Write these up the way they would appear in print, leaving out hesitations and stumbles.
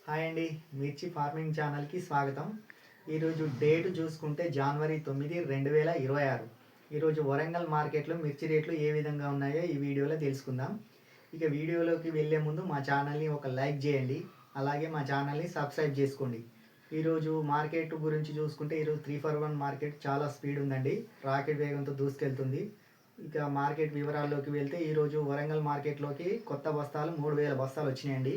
Hi అండి, మిర్చి farming ఛానల్కి స్వాగతం. ఈరోజు డేట్ చూసుకుంటే జనవరి 9, 2026. ఈరోజు వరంగల్ మార్కెట్లో మిర్చి రేట్లు ఏ విధంగా ఉన్నాయో ఈ వీడియోలో తెలుసుకుందాం. ఇక వీడియోలోకి వెళ్ళే ముందు మా ఛానల్ని ఒక లైక్ చేయండి, అలాగే మా ఛానల్ని సబ్స్క్రైబ్ చేసుకోండి. ఈరోజు మార్కెట్ గురించి చూసుకుంటే ఈరోజు 3/1 మార్కెట్ చాలా స్పీడ్ ఉందండి, రాకెట్ వేగంతో దూసుకెళ్తుంది. ఇక మార్కెట్ వివరాల్లోకి వెళ్తే ఈరోజు వరంగల్ మార్కెట్లోకి కొత్త బస్తాలు 3000 బస్తాలు వచ్చినాయండి.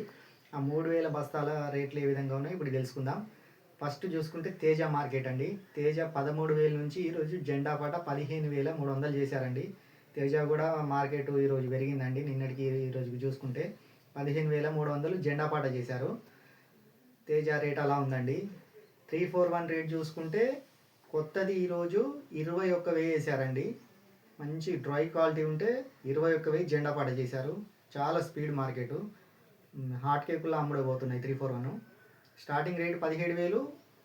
ఆ 3000 బస్తాల రేట్లు ఏ విధంగా ఉన్నాయో ఇప్పుడు తెలుసుకుందాం. ఫస్ట్ చూసుకుంటే తేజ మార్కెట్ అండి. తేజ 13,000 నుంచి ఈరోజు జెండా పాట 15,300 చేశారండి. తేజ కూడా మార్కెట్ ఈరోజు పెరిగిందండి. నిన్నటికి ఈరోజుకి చూసుకుంటే 15,300 జెండా పాట చేశారు. తేజ రేట్ అలా ఉందండి. 341 రేట్ చూసుకుంటే కొత్తది ఈరోజు 21,000 వేసారండి. మంచి డ్రై క్వాలిటీ ఉంటే 21,000 జెండా పాట చేశారు. చాలా స్పీడ్ మార్కెట్. హాట్ కేకుల్లో అమ్ముడబోతున్నాయి 341. స్టార్టింగ్ రేట్ 17,000,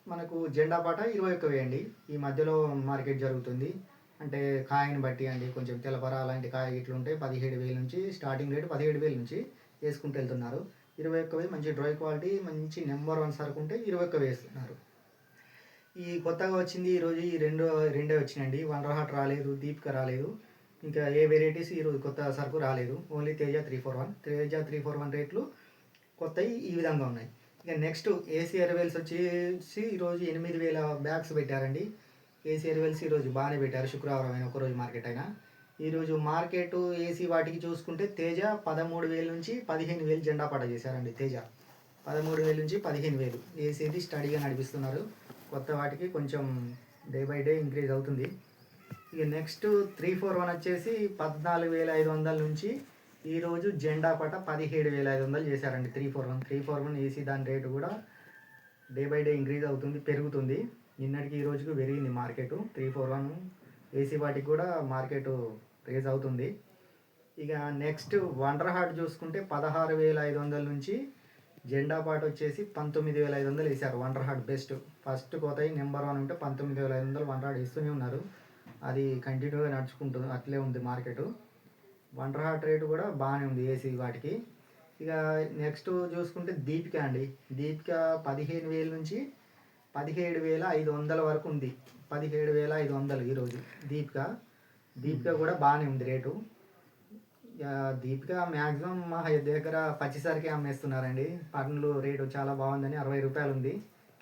మనకు జెండా పాట 21,000 అండి. ఈ మధ్యలో మార్కెట్ జరుగుతుంది. అంటే కాయని బట్టి అండి, కొంచెం తెలపర అలాంటి కాయ ఇట్లా ఉంటే 17,000 నుంచి స్టార్టింగ్ రేట్ 17,000 నుంచి వేసుకుంటూ వెళ్తున్నారు. 21,000 మంచి డ్రై క్వాలిటీ, మంచి నెంబర్ 1 సరుకు ఉంటే 21,000 వేస్తున్నారు. ఈ కొత్తగా వచ్చింది ఈరోజు ఈ రెండే వచ్చినాయండి. వండర్ హార్ట్ రాలేదు, దీపిక రాలేదు, ఇంకా ఏ వెరైటీస్ ఈరోజు కొత్త సరుకు రాలేదు. ఓన్లీ తేజ 341. తేజ 341 రేట్లు కొత్తవి ఈ విధంగా ఉన్నాయి. ఇక నెక్స్ట్ ఏసీ ఎర్వెల్స్ వచ్చేసి ఈరోజు 8,000 బ్యాగ్స్ పెట్టారండి. ఏసీ ఎర్వెల్స్ ఈరోజు బాగానే పెట్టారు. శుక్రవారం అయినా ఒకరోజు మార్కెట్ అయినా. ఈరోజు మార్కెట్ ఏసీ వాటికి చూసుకుంటే తేజ 13,000 నుంచి 15,000 జెండా పాట చేశారండి. తేజ 13,000 నుంచి 15,000 ఏసీది స్టడీగా నడిపిస్తున్నారు. కొత్త వాటికి కొంచెం డే బై డే ఇంక్రీజ్ అవుతుంది. ఇక నెక్స్ట్ 341 వచ్చేసి 14,500 నుంచి ఈరోజు జెండా పాట 17,500 చేశారండి. 341 ఏసీ దాని రేటు కూడా డే బై డే ఇంక్రీజ్ అవుతుంది, పెరుగుతుంది. నిన్నటికి ఈ రోజుకు పెరిగింది మార్కెట్. 341 ఏసీ వాటికి కూడా మార్కెట్ రేజ్ అవుతుంది. ఇక నెక్స్ట్ వండర్ హార్ట్ చూసుకుంటే 16,500 నుంచి జెండా పాట వచ్చేసి 19,500 వేశారు. Wonder heart best. ఫస్ట్ కొత్తవి నెంబర్ 1 ఉంటే 19,500 వండర్ హార్ట్ ఇస్తూనే ఉన్నారు. అది కంటిన్యూగా నడుచుకుంటుంది, అట్లే ఉంది మార్కెట్. వండర్ హార్ట్ రేటు కూడా బాగానే ఉంది ఏసీ వాటికి. ఇక నెక్స్ట్ చూసుకుంటే దీపిక అండి. దీపిక 15,000 నుంచి 17,500 వరకు ఉంది. 17,500 ఈరోజు దీపిక కూడా బాగానే ఉంది రేటు. ఇక దీపిక మ్యాక్సిమం మా దగ్గర పచ్చిసరికే అమ్మేస్తున్నారండి. పండ్లు రేటు చాలా బాగుందని 60 రూపాయలు ఉంది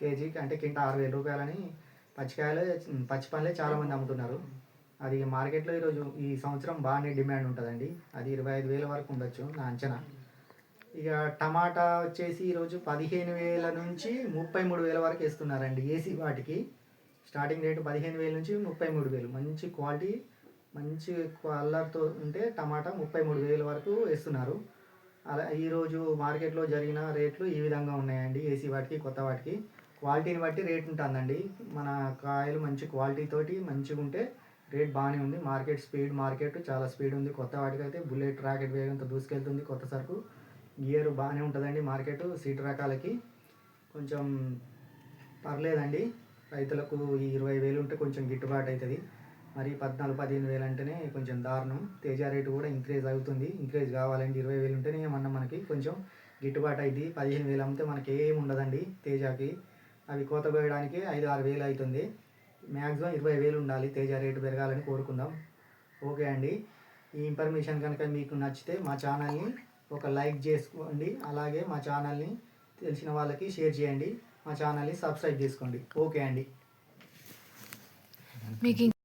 కేజీకి, అంటే కింట 6,000 రూపాయలని పచ్చి పండ్లే చాలామంది అమ్ముతున్నారు. అది మార్కెట్లో ఈరోజు ఈ సంవత్సరం బాగానే డిమాండ్ ఉంటుందండి. అది 25,000 వరకు ఉండొచ్చు నా అంచనా. ఇక టమాటా వచ్చేసి ఈరోజు 15,000 నుంచి 33,000 వరకు వేస్తున్నారండి ఏసీ వాటికి. స్టార్టింగ్ రేటు 15,000 నుంచి 33,000. మంచి క్వాలిటీ, మంచి కలర్తో ఉంటే టమాటా 33,000 వరకు వేస్తున్నారు. అలా ఈరోజు మార్కెట్లో జరిగిన రేట్లు ఈ విధంగా ఉన్నాయండి. ఏసీ వాటికి, కొత్త వాటికి క్వాలిటీని బట్టి రేట్ ఉంటుందండి. మన కాయలు మంచి క్వాలిటీతోటి మంచిగా ఉంటే రేట్ బాగానే ఉంది. మార్కెట్ చాలా స్పీడ్ ఉంది. కొత్త వాటికైతే బుల్లెట్ రాకెట్ వేగంతో దూసుకెళ్తుంది. కొత్త సరుకు గియర్ బాగానే ఉంటుందండి. మార్కెట్ సీట్ రకాలకి కొంచెం పర్లేదండి. రైతులకు ఈ 20,000 ఉంటే కొంచెం గిట్టుబాటు అవుతుంది. మరి 14,000-15,000 అంటేనే కొంచెం దారుణం. తేజ రేటు కూడా ఇంక్రీజ్ కావాలండి. 20,000 ఉంటేనే ఏమన్నా మనకి కొంచెం గిట్టుబాటు అయింది. 15,000 అమ్మితే మనకి ఏమి ఉండదండి తేజకి. అవి కోత కోయడానికి 5-6,000 అవుతుంది. మ్యాక్సిమం 20,000 ఉండాలి తేజ రేటు పెరగాలని కోరుకుందాం. ఓకే అండి. ఈ ఇన్ఫర్మేషన్ కనుక మీకు నచ్చితే మా ఛానల్ని ఒక లైక్ చేసుకోండి, అలాగే మా ఛానల్ని తెలిసిన వాళ్ళకి షేర్ చేయండి. మా ఛానల్ని సబ్స్క్రైబ్ చేసుకోండి. ఓకే అండి.